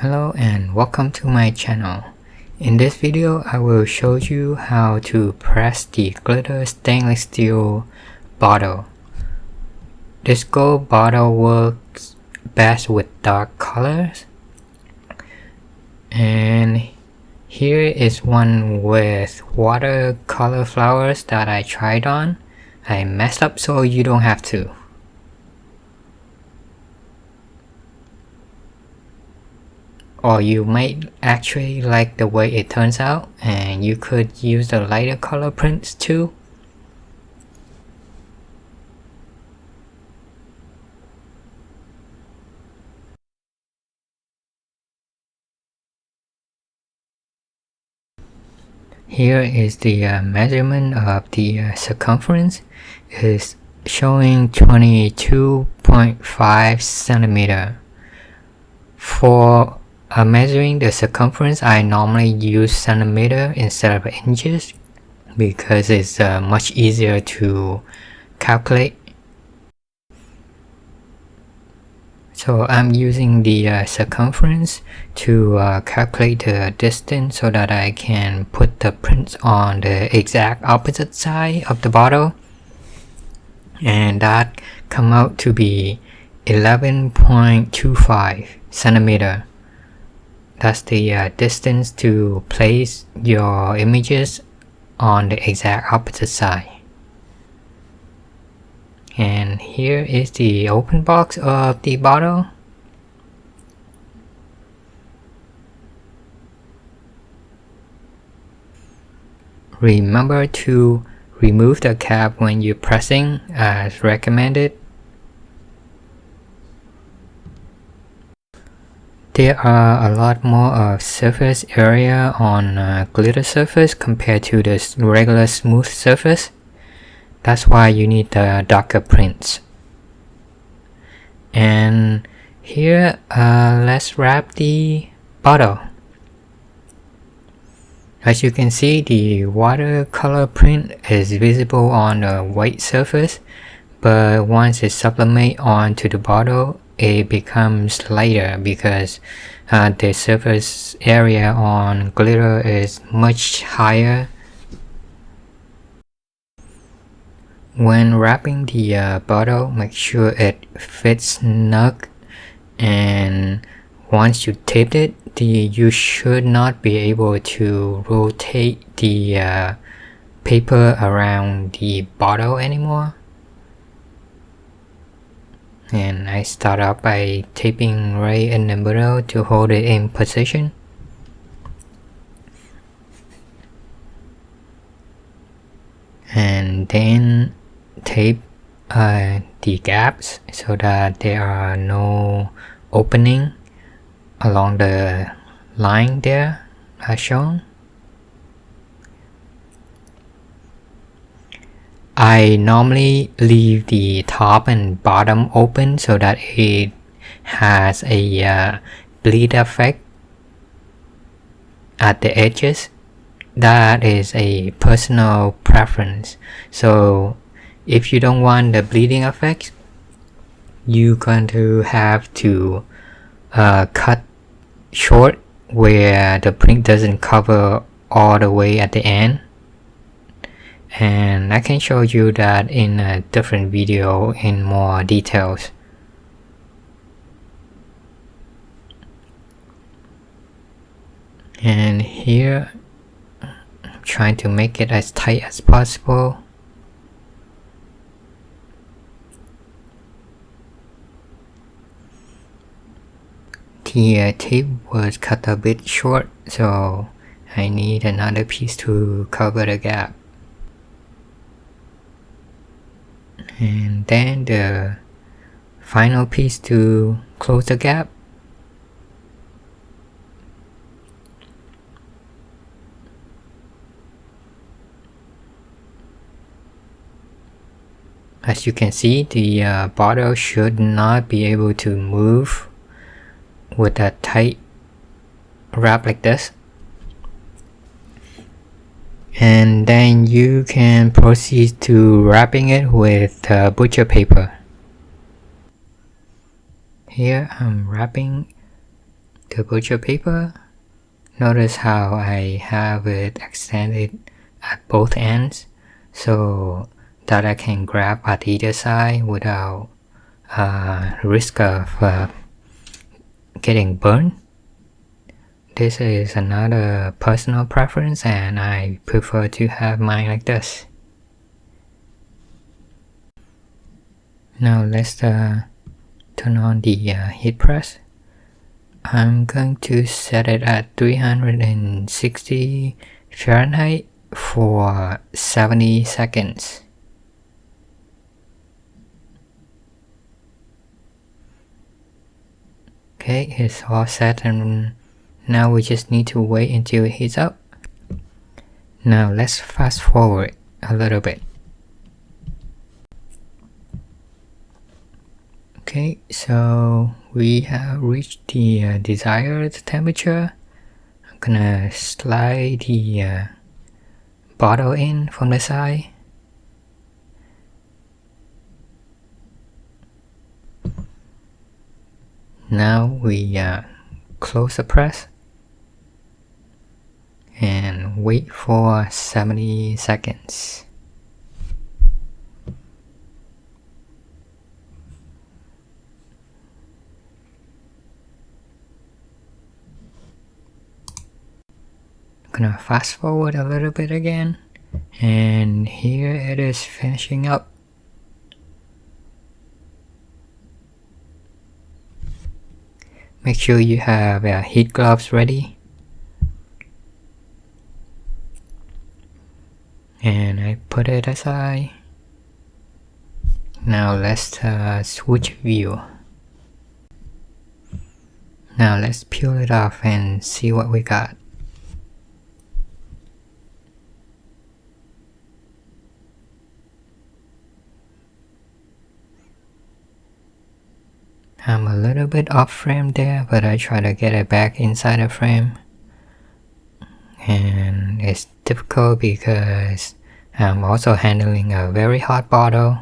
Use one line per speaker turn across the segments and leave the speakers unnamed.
Hello and welcome to my channel. In this video, I will show you how to press the glitter stainless steel bottle. This gold bottle works best with dark colors. And here is one with watercolor flowers that I tried on. I messed up so you don't have to. Or you might actually like the way it turns out, and you could use the lighter color prints too. Here is the measurement of the circumference. It is showing 22.5 centimeter. For measuring the circumference, I normally use centimeter instead of inches because it's much easier to calculate. So I'm using the circumference to calculate the distance so that I can put the prints on the exact opposite side of the bottle, and that come out to be 11.25 centimeter. That's the distance to place your images on the exact opposite side. And here is the open box of the bottle. Remember to remove the cap when you're pressing as recommended. There are a lot more of surface area on glitter surface compared to the regular smooth surface. That's why you need the darker prints. And here, let's wrap the bottle. As you can see, the watercolor print is visible on the white surface, but once it sublimates onto the bottle, it becomes lighter because the surface area on glitter is much higher. When wrapping the bottle, make sure it fits snug, and once you tape it, you should not be able to rotate the paper around the bottle anymore. And I start off by taping right in the middle to hold it in position. And then tape the gaps so that there are no opening along the line there as shown. I normally leave the top and bottom open so that it has a bleed effect at the edges. That is a personal preference. So if you don't want the bleeding effect, you're going to have to cut short where the print doesn't cover all the way at the end. And I can show you that in a different video in more details. And here, I'm trying to make it as tight as possible. The tape was cut a bit short, so I need another piece to cover the gap. And then the final piece to close the gap. As you can see, the bottle should not be able to move with a tight wrap like this. And then you can proceed to wrapping it with butcher paper. Here I'm wrapping the butcher paper. Notice how I have it extended at both ends so that I can grab at either side without risk of getting burned. This is another personal preference and I prefer to have mine like this. Now let's turn on the heat press. I'm going to set it at 360 Fahrenheit for 70 seconds. Okay, it's all set and now we just need to wait until it heats up. Now let's fast forward a little bit. Okay, so we have reached the desired temperature. I'm gonna slide the bottle in from the side. Now we close the press and wait for 70 seconds. I'm gonna fast forward a little bit again, and here it is finishing up. Make sure you have heat gloves ready. And I put it aside. Now let's switch view. Now let's peel it off and see what we got. I'm a little bit off frame there, but I try to get it back inside the frame. And it's difficult because I'm also handling a very hot bottle.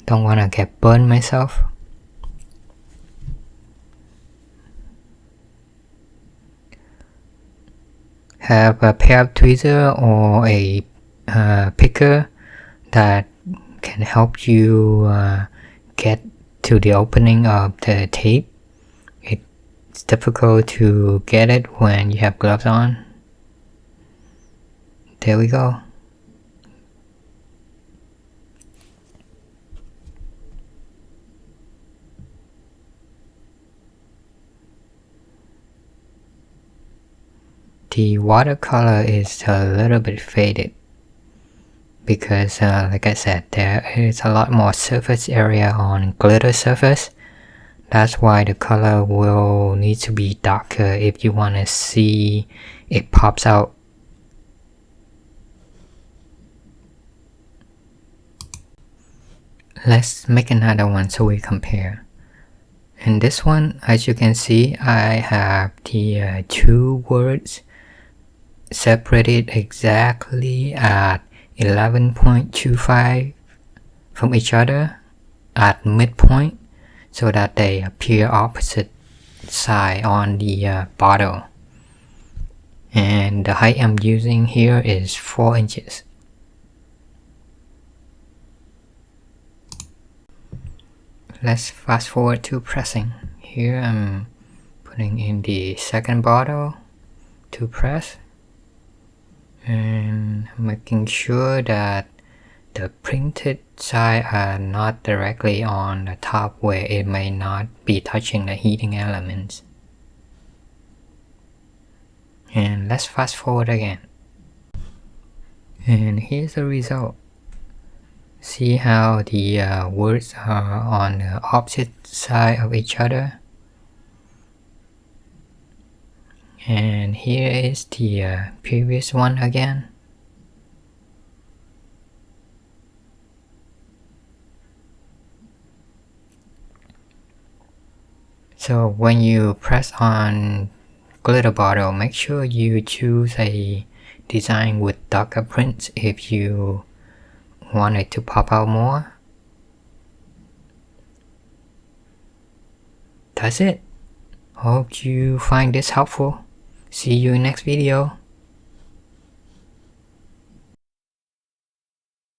Don't want to get burned myself. Have a pair of tweezers or a picker that can help you get to the opening of the tape. It's difficult to get it when you have gloves on. There we go. The watercolor is a little bit faded because like I said, there is a lot more surface area on glitter surface. That's why the color will need to be darker if you want to see it pops out. Let's make another one so we compare. In this one, as you can see, I have the two words separated exactly at 11.25 from each other at midpoint so that they appear opposite side on the bottle. And the height I'm using here is 4 inches. Let's fast forward to pressing. Here I'm putting in the second bottle to press and making sure that the printed side are not directly on the top where it may not be touching the heating elements. And let's fast forward again. And here's the result. See how the words are on the opposite side of each other. And here is the previous one again. So when you press on glitter bottle, make sure you choose a design with darker prints if you want it to pop out more. That's it. Hope you find this helpful. See you in next video.